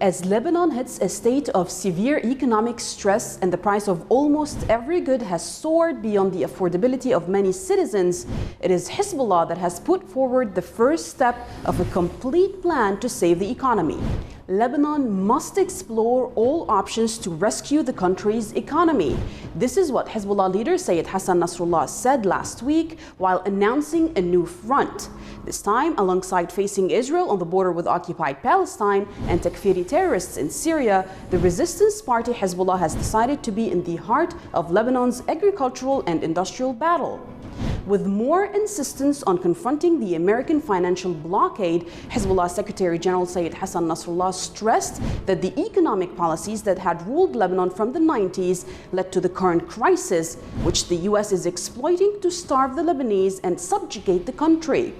As Lebanon hits a state of severe economic stress and the price of almost every good has soared beyond the affordability of many citizens, it is Hezbollah that has put forward the first step of a complete plan to save the economy. Lebanon must explore all options to rescue the country's economy. This is what Hezbollah leader Sayyid Hasan Nasrallah said last week while announcing a new front. This time, alongside facing Israel on the border with occupied Palestine and Takfiri terrorists in Syria, the resistance party Hezbollah has decided to be in the heart of Lebanon's agricultural and industrial battle. With more insistence on confronting the American financial blockade, Hezbollah Secretary General Sayyid Hasan Nasrallah stressed that the economic policies that had ruled Lebanon from the 90s led to the current crisis, which the US is exploiting to starve the Lebanese and subjugate the country.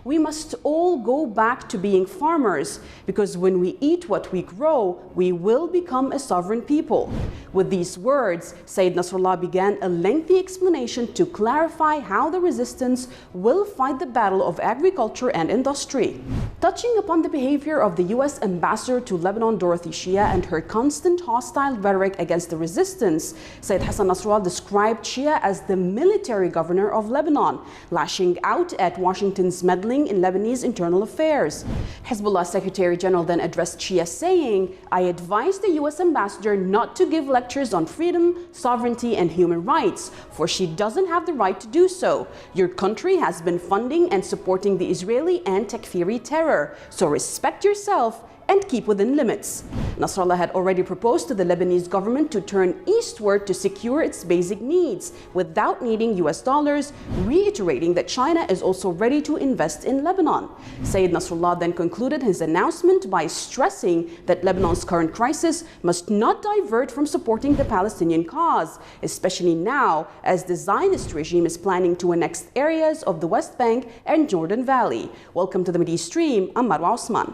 We must all go back to being farmers, because when we eat what we grow, we will become a sovereign people. With these words, Sayyid Nasrallah began a lengthy explanation to clarify how the resistance will fight the battle of agriculture and industry. Touching upon the behavior of the US ambassador to Lebanon, Dorothy Shia, and her constant hostile rhetoric against the resistance, Sayyid Hasan Nasrallah described Shia as the military governor of Lebanon, lashing out at Washington's meddling in Lebanese internal affairs. Hezbollah Secretary General then addressed Shia saying, "I advise the US ambassador not to give lectures on freedom, sovereignty, and human rights, for she doesn't have the right to do so. Your country has been funding and supporting the Israeli and Takfiri terror, so respect yourself and keep within limits." Nasrallah had already proposed to the Lebanese government to turn eastward to secure its basic needs without needing US dollars, reiterating that China is also ready to invest in Lebanon. Sayyid Nasrallah then concluded his announcement by stressing that Lebanon's current crisis must not divert from supporting the Palestinian cause, especially now as the Zionist regime is planning to annex areas of the West Bank and Jordan Valley. Welcome to the Mideastream. I'm Marwa Osman.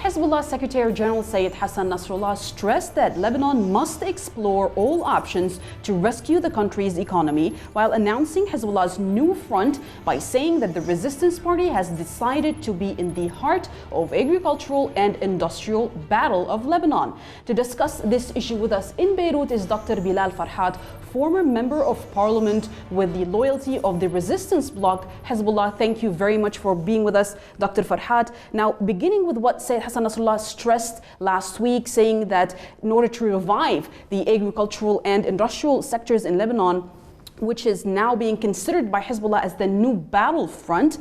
Hezbollah Secretary General Sayyid Hasan Nasrallah stressed that Lebanon must explore all options to rescue the country's economy, while announcing Hezbollah's new front by saying that the resistance party has decided to be in the heart of agricultural and industrial battle of Lebanon. To discuss this issue with us in Beirut is Dr. Bilal Farhat, former member of parliament with the loyalty of the resistance bloc Hezbollah. Thank you very much for being with us, Dr. Farhat. Now, beginning with what Sayyid Hasan Nasrallah stressed last week, saying that in order to revive the agricultural and industrial sectors in Lebanon, which is now being considered by Hezbollah as the new battlefront,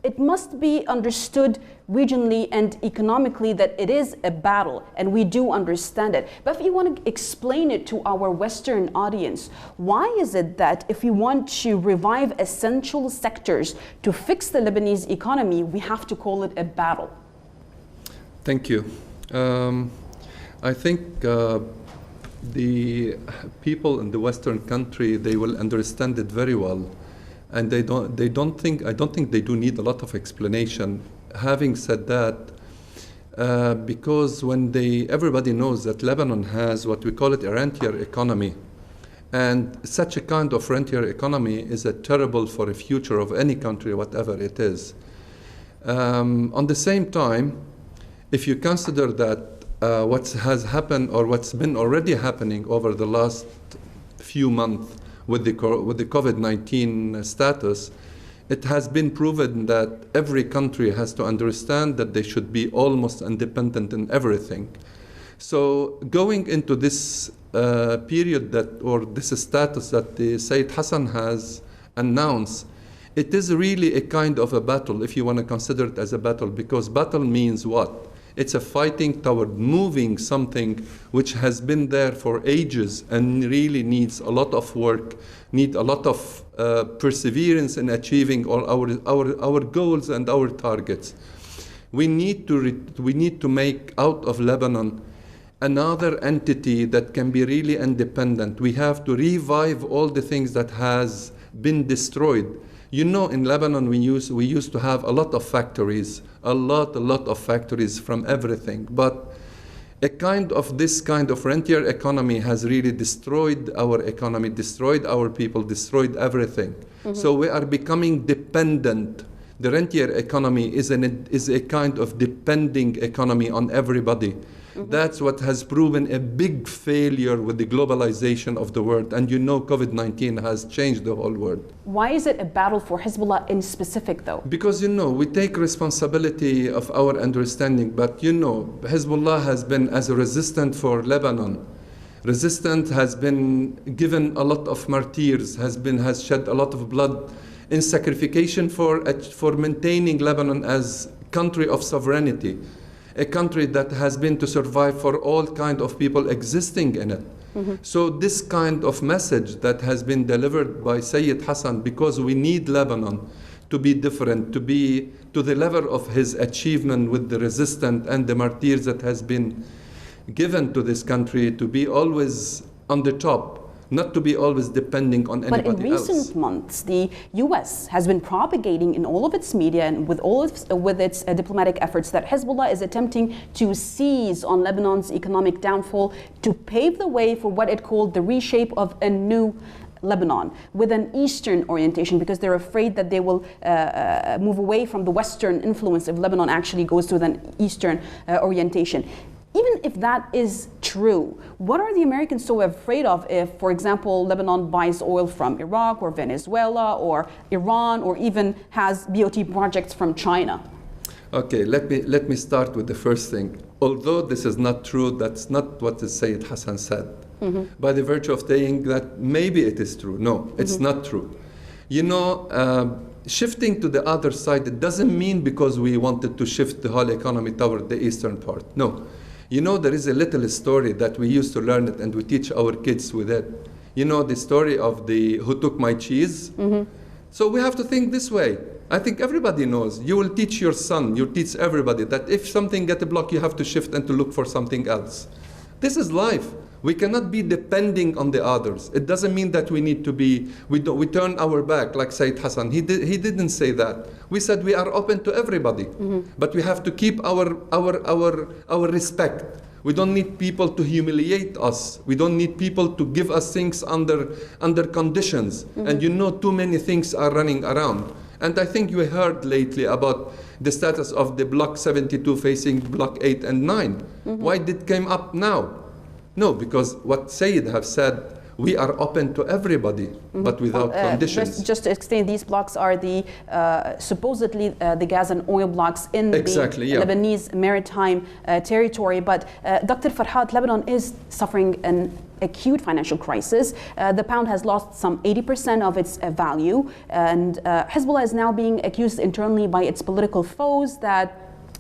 it must be understood regionally and economically that it is a battle, and we do understand it. But if you want to explain it to our Western audience, why is it that if we want to revive essential sectors to fix the Lebanese economy, we have to call it a battle? Thank you. I think the people in the Western country, they will understand it very well. And I don't think they do need a lot of explanation. Having said that, because everybody knows that Lebanon has what we call it a rentier economy, and such a kind of rentier economy is terrible for the future of any country, whatever it is. On the same time, if you consider that what has happened or what's been already happening over the last few months with the COVID-19 status, it has been proven that every country has to understand that they should be almost independent in everything. So going into this period this status that the Sayyid Hasan has announced, it is really a kind of a battle, if you want to consider it as a battle, because battle means what? It's a fighting toward moving something which has been there for ages and really needs a lot of work, need a lot of perseverance in achieving all our goals and our targets. We need to make out of Lebanon another entity that can be really independent. We have to revive all the things that has been destroyed You know, in Lebanon, we used to have a lot of factories, a lot of factories from everything. But this kind of rentier economy has really destroyed our economy, destroyed our people, destroyed everything. So we are becoming dependent. The rentier economy is a kind of depending economy on everybody. That's what has proven a big failure with the globalization of the world. And you know, COVID-19 has changed the whole world. Why is it a battle for Hezbollah in specific, though? Because, you know, we take responsibility of our understanding. But, you know, Hezbollah has been as a resistant for Lebanon. Resistant has been given a lot of martyrs, has shed a lot of blood in sacrification for maintaining Lebanon as country of sovereignty. A country that has been to survive for all kind of people existing in it. So this kind of message that has been delivered by Sayyid Hasan, because we need Lebanon to be different, to be to the level of his achievement with the resistant and the martyrs that has been given to this country, to be always on the top, not to be always depending on anybody else. But in recent months, the U.S. has been propagating in all of its media and with its diplomatic efforts that Hezbollah is attempting to seize on Lebanon's economic downfall to pave the way for what it called the reshape of a new Lebanon with an Eastern orientation, because they're afraid that they will move away from the Western influence if Lebanon actually goes to an Eastern orientation. Even if that is true, what are the Americans so afraid of if, for example, Lebanon buys oil from Iraq or Venezuela or Iran, or even has BOT projects from China? Okay, let me start with the first thing. Although this is not true, that's not what the Sayyid Hasan said. By the virtue of saying that maybe it is true. No, it's not true. You know, shifting to the other side, it doesn't mean because we wanted to shift the whole economy toward the eastern part. No. You know, there is a little story that we used to learn it and we teach our kids with it. You know, the story of the who took my cheese? So we have to think this way. I think everybody knows. You will teach your son, you teach everybody that if something gets blocked, you have to shift and to look for something else. This is life. We cannot be depending on the others. It doesn't mean that we need to be, we turn our back like Sayyid Hasan. He didn't say that. We said we are open to everybody, but we have to keep our respect. We don't need people to humiliate us. We don't need people to give us things under conditions. And you know, too many things are running around. And I think you heard lately about the status of the Block 72 facing Block 8 and 9. Why did it come up now? No, because what Sayyid have said, we are open to everybody, but without conditions. Just to explain, these blocks are the supposedly the gas and oil blocks in the Lebanese maritime territory. But Dr. Farhad, Lebanon is suffering an acute financial crisis. The pound has lost some 80% of its value, and Hezbollah is now being accused internally by its political foes that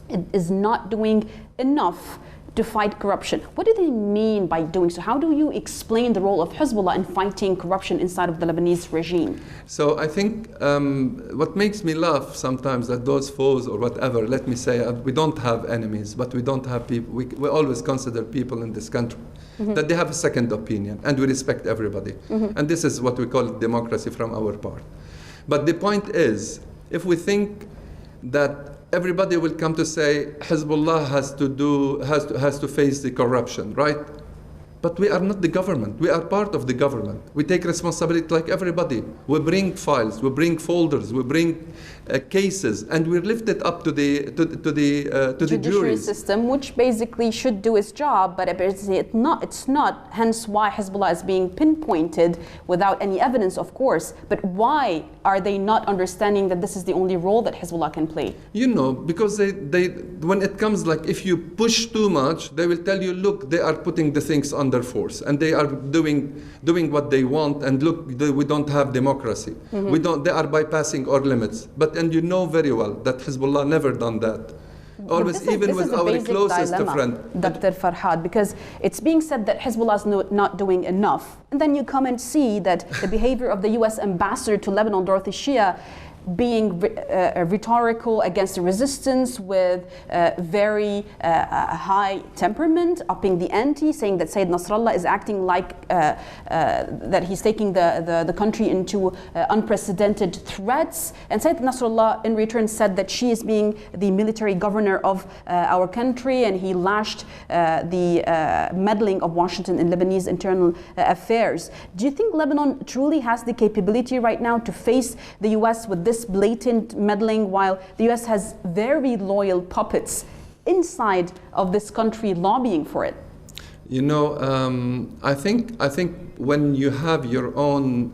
it is not doing enough to fight corruption. What do they mean by doing so? How do you explain the role of Hezbollah in fighting corruption inside of the Lebanese regime? So I think what makes me laugh sometimes that those foes or whatever, let me say, we don't have enemies, but we don't have people. We always consider people in this country that they have a second opinion, and we respect everybody. And this is what we call democracy from our part. But the point is, if we think that everybody will come to say Hezbollah has to face the corruption, right? But we are not the government. We are part of the government. We take responsibility like everybody. We bring files, we bring folders, we bring cases, and we lift it up to the judiciary system, which basically should do its job, but it's not. Hence, why Hezbollah is being pinpointed without any evidence, of course. But why are they not understanding that this is the only role that Hezbollah can play? You know, because they when it comes like if you push too much, they will tell you, look, they are putting the things under force, and they are doing what they want, and look, we don't have democracy. We don't. They are bypassing our limits. And you know very well that Hezbollah never done that. Always, even with our closest friend. Dr. Farhad, because it's being said that Hezbollah is not doing enough. And then you come and see that the behavior of the U.S. ambassador to Lebanon, Dorothy Shia, being rhetorical against the resistance with very high temperament, upping the ante, saying that Sayyid Nasrallah is acting like that he's taking the country into unprecedented threats. And Sayyid Nasrallah in return said that she is being the military governor of our country, and he lashed the meddling of Washington in Lebanese internal affairs. Do you think Lebanon truly has the capability right now to face the US with this blatant meddling, while the US has very loyal puppets inside of this country lobbying for it? You know, I think when you have your own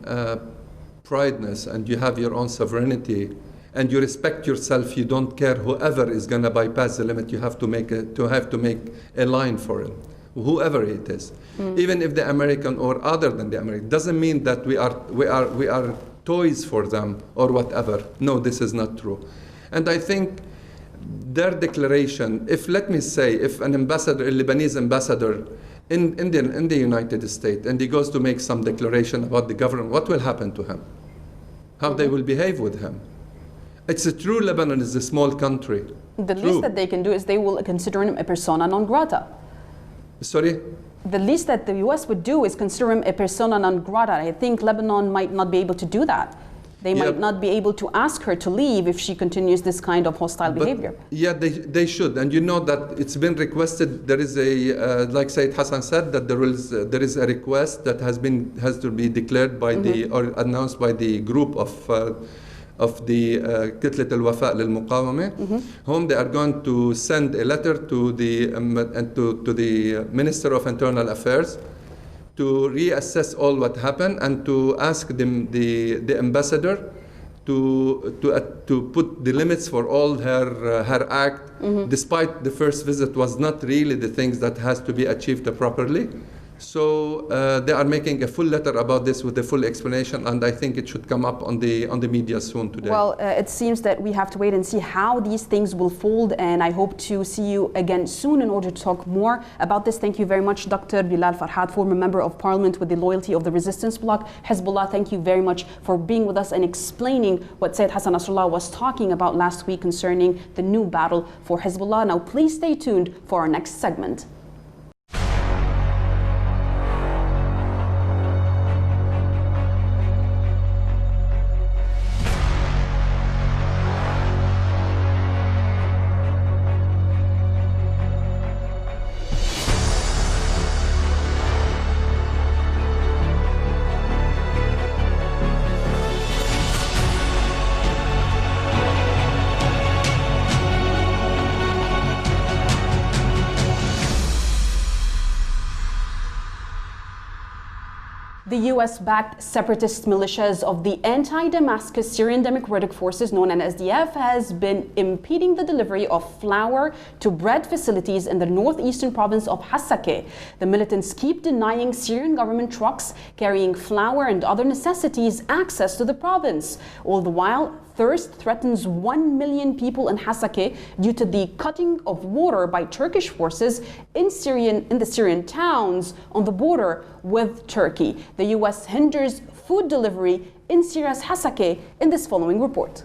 prideness and you have your own sovereignty and you respect yourself, you don't care whoever is going to bypass the limit. You have to make a line for it, whoever it is, even if the American or other than the American. Doesn't mean that we are toys for them or whatever. No, this is not true. And I think their declaration, if an ambassador, a Lebanese ambassador in the United States, and he goes to make some declaration about the government, what will happen to him? How they will behave with him? It's true, Lebanon is a small country. The least that they can do is they will consider him a persona non grata. Sorry? The least that the US would do is consider him a persona non grata. I think Lebanon might not be able to do that. They might not be able to ask her to leave if she continues this kind of hostile behavior. Yeah, they should. And you know that it's been requested. There is like Sayyid Hasan said, that there is a request that has to be declared by or announced by the group of the Kitlet al-Wafa lil-Muqawamah, whom they are going to send a letter to the Minister of Internal Affairs to reassess all what happened and to ask the ambassador to put the limits for all her act, despite the first visit was not really the things that has to be achieved properly. So they are making a full letter about this with a full explanation, and I think it should come up on the media soon today. Well, it seems that we have to wait and see how these things will fold, and I hope to see you again soon in order to talk more about this. Thank you very much, Dr. Bilal Farhad, former member of parliament with the Loyalty of the Resistance Bloc, Hezbollah. Thank you very much for being with us and explaining what Sayyid Hasan Nasrallah was talking about last week concerning the new battle for Hezbollah. Now, please stay tuned for our next segment. The US-backed separatist militias of the anti-Damascus Syrian Democratic Forces, known as SDF, has been impeding the delivery of flour to bread facilities in the northeastern province of Hasakah. The militants keep denying Syrian government trucks carrying flour and other necessities access to the province. All the while, thirst threatens 1 million people in Hasakah due to the cutting of water by Turkish forces in the Syrian towns on the border with Turkey. The US hinders food delivery in Syria's Hasakah in this following report.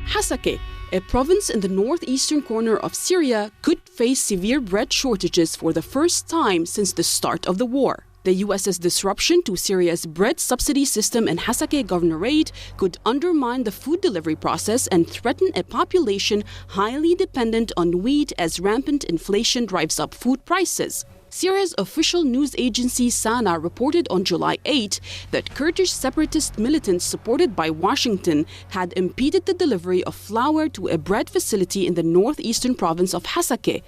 Hasakah, a province in the northeastern corner of Syria, could face severe bread shortages for the first time since the start of the war. The US's disruption to Syria's bread subsidy system in Hasakah Governorate could undermine the food delivery process and threaten a population highly dependent on wheat as rampant inflation drives up food prices. Syria's official news agency Sana reported on July 8 that Kurdish separatist militants supported by Washington had impeded the delivery of flour to a bread facility in the northeastern province of Hasakah.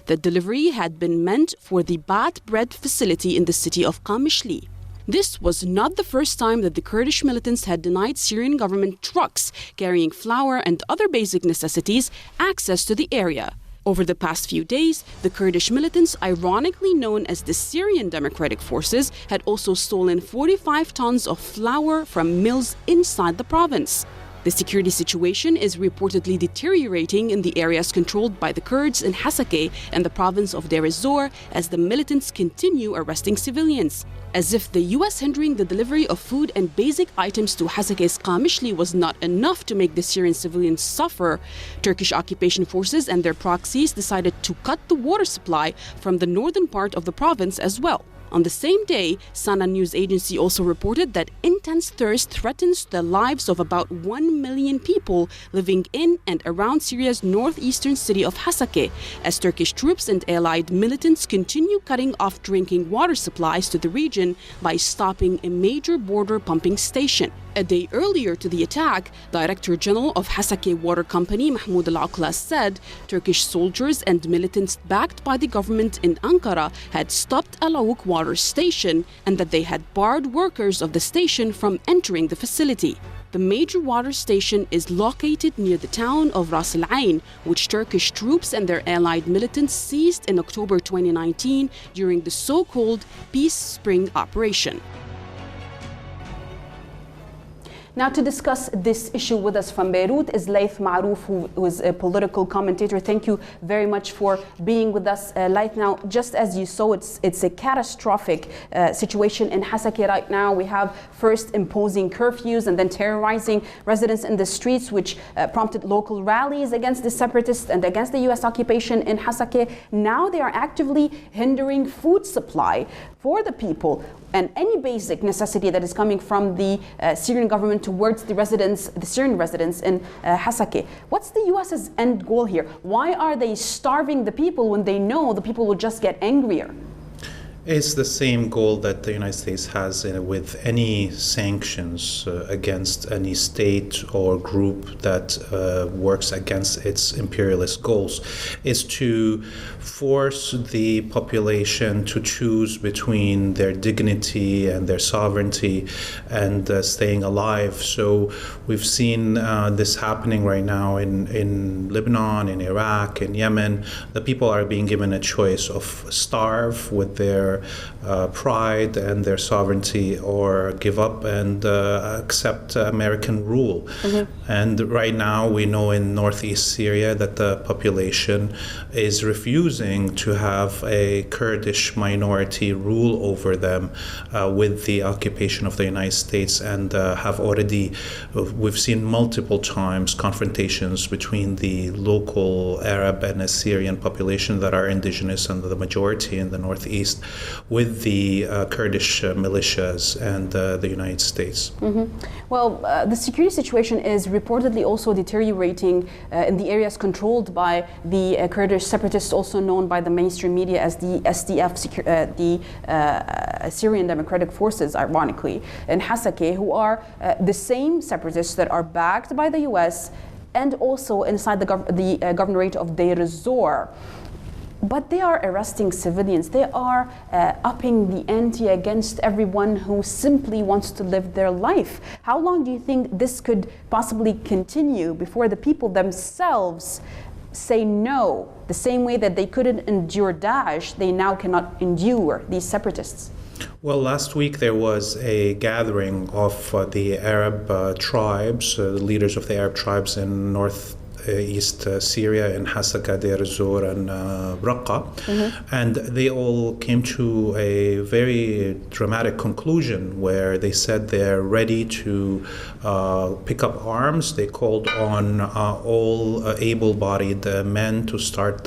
The delivery had been meant for the Bat bread facility in the city of Qamishli. This was not the first time that the Kurdish militants had denied Syrian government trucks carrying flour and other basic necessities access to the area. Over the past few days, the Kurdish militants, ironically known as the Syrian Democratic Forces, had also stolen 45 tons of flour from mills inside the province. The security situation is reportedly deteriorating in the areas controlled by the Kurds in Hasakah and the province of Deir ez-Zor as the militants continue arresting civilians. As if the U.S. hindering the delivery of food and basic items to Hasakah's Qamishli was not enough to make the Syrian civilians suffer, Turkish occupation forces and their proxies decided to cut the water supply from the northern part of the province as well. On the same day, Sana news agency also reported that intense thirst threatens the lives of about 1 million people living in and around Syria's northeastern city of Hasakah, as Turkish troops and allied militants continue cutting off drinking water supplies to the region by stopping a major border pumping station. A day earlier to the attack, Director General of Hasakah Water Company Mahmoud Al-Aqla said Turkish soldiers and militants backed by the government in Ankara had stopped Al-Awuk water station and that they had barred workers of the station from entering the facility. The major water station is located near the town of Ras Al Ain, which Turkish troops and their allied militants seized in October 2019 during the so-called Peace Spring operation. Now, to discuss this issue with us from Beirut is Laith Marouf, who is a political commentator. Thank you very much for being with us, Laith. Now, just as you saw, it's a catastrophic situation in Hasakah right now. We have first imposing curfews and then terrorizing residents in the streets, which prompted local rallies against the Separatists and against the U.S. occupation in Hasakah. Now they are actively hindering food supply for the people and any basic necessity that is coming from the Syrian government towards the Syrian residents in Hasakah. What's the U.S.'s end goal here? Why are they starving the people when they know the people will just get angrier? It's the same goal that the United States has with any sanctions against any state or group that works against its imperialist goals, is to force the population to choose between their dignity and their sovereignty and staying alive. So we've seen this happening right now in Lebanon, in Iraq, in Yemen. The people are being given a choice of starve with their pride and their sovereignty, or give up and accept American rule. Mm-hmm. And right now we know in northeast Syria that the population is refusing to have a Kurdish minority rule over them with the occupation of the United States, and we've seen multiple times confrontations between the local Arab and Assyrian population that are indigenous and the majority in the northeast with the Kurdish militias and the United States. Mm-hmm. Well, the security situation is reportedly also deteriorating in the areas controlled by the Kurdish separatists, also known by the mainstream media as the SDF, the Syrian Democratic Forces, ironically, in Hasakah, who are the same separatists that are backed by the US and also inside the governorate of Deir ez-Zor. But they are arresting civilians. They are upping the ante against everyone who simply wants to live their life. How long do you think this could possibly continue before the people themselves say no? The same way that they couldn't endure Daesh, they now cannot endure these separatists. Well, last week there was a gathering of the Arab tribes, the leaders of the Arab tribes in northeast Syria, in Hasakah, Deir ez-Zor, and Raqqa. Mm-hmm. And they all came to a very dramatic conclusion where they said they're ready to pick up arms. They called on all able-bodied men to start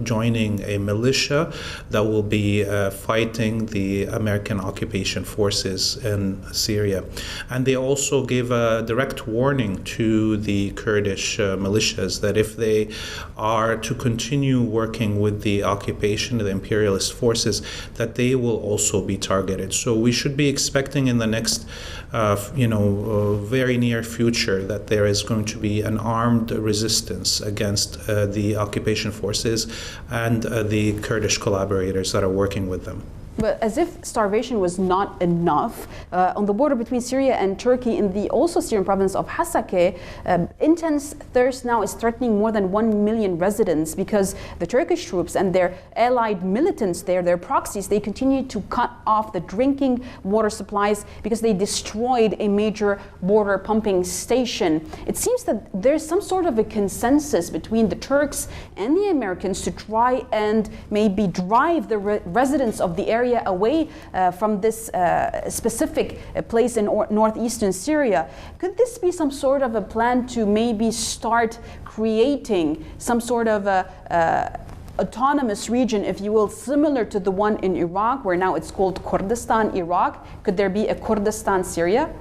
joining a militia that will be fighting the American occupation forces in Syria. And they also gave a direct warning to the Kurdish militias that if they are to continue working with the occupation, the imperialist forces, that they will also be targeted. So we should be expecting in the next very near future that there is going to be an armed resistance against the occupation forces and the Kurdish collaborators that are working with them. But as if starvation was not enough, on the border between Syria and Turkey in the also Syrian province of Hasakah, intense thirst now is threatening more than 1 million residents because the Turkish troops and their allied militants there, their proxies, they continue to cut off the drinking water supplies because they destroyed a major border pumping station. It seems that there's some sort of a consensus between the Turks and the Americans to try and maybe drive the residents of the area away from this specific place in northeastern Syria. Could this be some sort of a plan to maybe start creating some sort of autonomous region, if you will, similar to the one in Iraq, where now it's called Kurdistan Iraq? Could there be a Kurdistan Syria?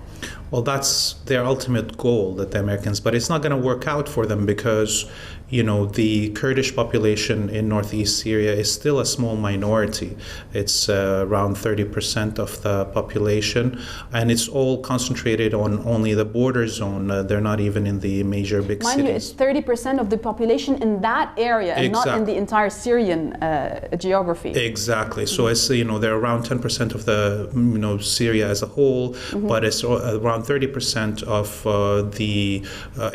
Well, that's their ultimate goal, that the Americans, but it's not going to work out for them because, you know, the Kurdish population in northeast Syria is still a small minority. It's around 30% of the population, and it's all concentrated on only the border zone. They're not even in the major big cities. Mind you, it's 30% of the population in that area and not in the entire Syrian geography. Exactly. So it's, you know, they're around 10% of the, you know, Syria as a whole, but it's around 30% of the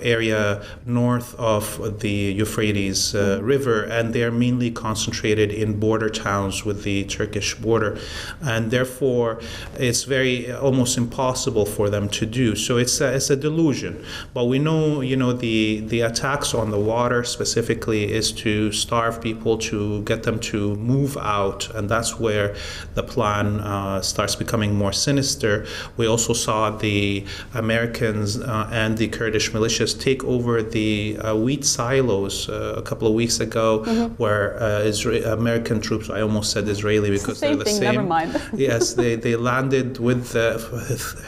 area north of the Euphrates River, and they're mainly concentrated in border towns with the Turkish border, and therefore it's very almost impossible for them to do. So it's a delusion. But we know, you know, the attacks on the water specifically is to starve people, to get them to move out, and that's where the plan starts becoming more sinister. We also saw the Americans and the Kurdish militias take over the wheat silos a couple of weeks ago, where American troops, I almost said Israeli because they're the same. Never mind. Yes, they landed with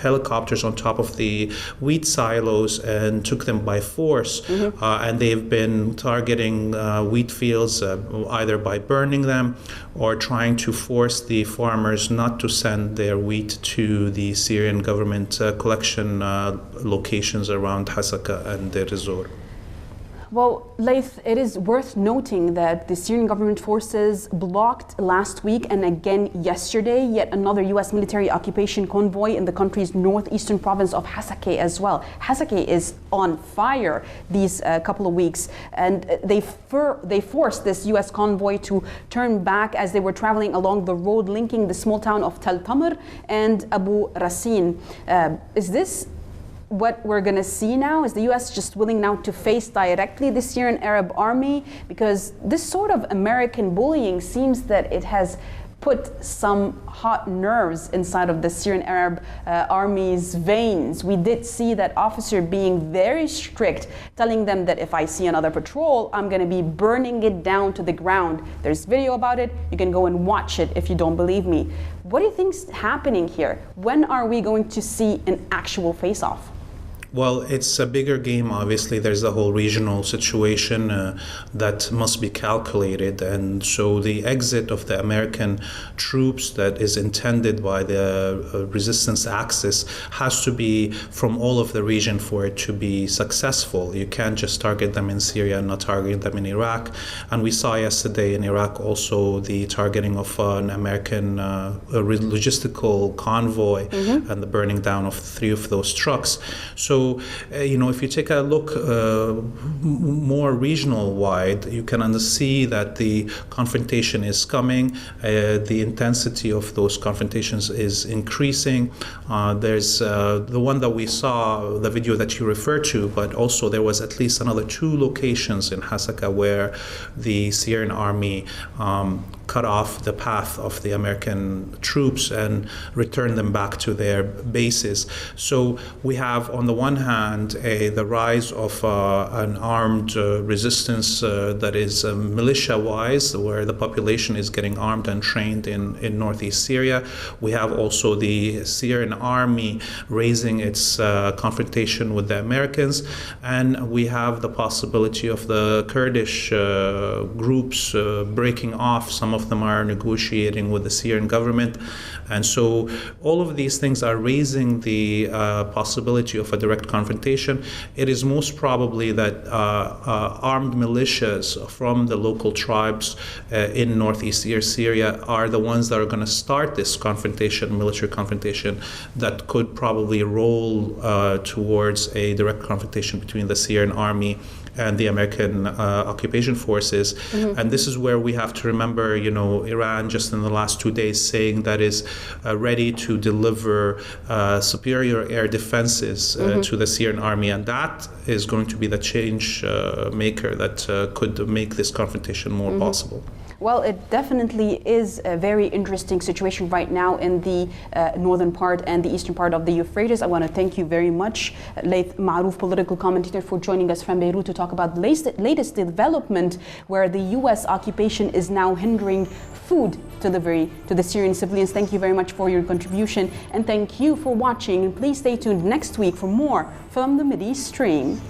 helicopters on top of the wheat silos and took them by force, and they've been targeting wheat fields either by burning them or trying to force the farmers not to send their wheat to the Syrian government collection locations around Hasakah and Deir ez-Zor. Well, Laith, it is worth noting that the Syrian government forces blocked last week and again yesterday yet another U.S. military occupation convoy in the country's northeastern province of Hasakah as well. Hasakah is on fire these couple of weeks, and they forced this U.S. convoy to turn back as they were traveling along the road linking the small town of Tel Tamr and Abu Rasin. Is this what we're going to see now? Is the U.S. just willing now to face directly the Syrian Arab army? Because this sort of American bullying seems that it has put some hot nerves inside of the Syrian Arab army's veins. We did see that officer being very strict, telling them that if I see another patrol, I'm going to be burning it down to the ground. There's video about it. You can go and watch it if you don't believe me. What do you think's happening here? When are we going to see an actual face-off? Well, it's a bigger game, obviously. There's the whole regional situation that must be calculated. And so the exit of the American troops that is intended by the resistance axis has to be from all of the region for it to be successful. You can't just target them in Syria and not target them in Iraq. And we saw yesterday in Iraq also the targeting of an American logistical convoy and the burning down of 3 of those trucks. So, if you take a look more regional wide, you can see that the confrontation is coming. The intensity of those confrontations is increasing. There's the one that we saw, the video that you referred to, but also there was at least another 2 locations in Hasakah where the Syrian army cut off the path of the American troops and returned them back to their bases. So we have, on the one hand, the rise of an armed resistance that is militia-wise, where the population is getting armed and trained in northeast Syria. We have also the Syrian army raising its confrontation with the Americans, and we have the possibility of the Kurdish groups breaking off. Some of them are negotiating with the Syrian government, and so all of these things are raising the possibility of a direct direct confrontation. It is most probably that armed militias from the local tribes in northeast Syria are the ones that are going to start this confrontation, military confrontation, that could probably roll towards a direct confrontation between the Syrian army and the American occupation forces. And this is where we have to remember, Iran just in the last 2 days saying that is ready to deliver superior air defenses to the Syrian army. And that is going to be the change maker that could make this confrontation more possible. Well, it definitely is a very interesting situation right now in the northern part and the eastern part of the Euphrates. I want to thank you very much, Laith Marouf, political commentator, for joining us from Beirut to talk about the latest development where the U.S. occupation is now hindering food delivery to the Syrian civilians. Thank you very much for your contribution, and thank you for watching. And please stay tuned next week for more from the Mideastream.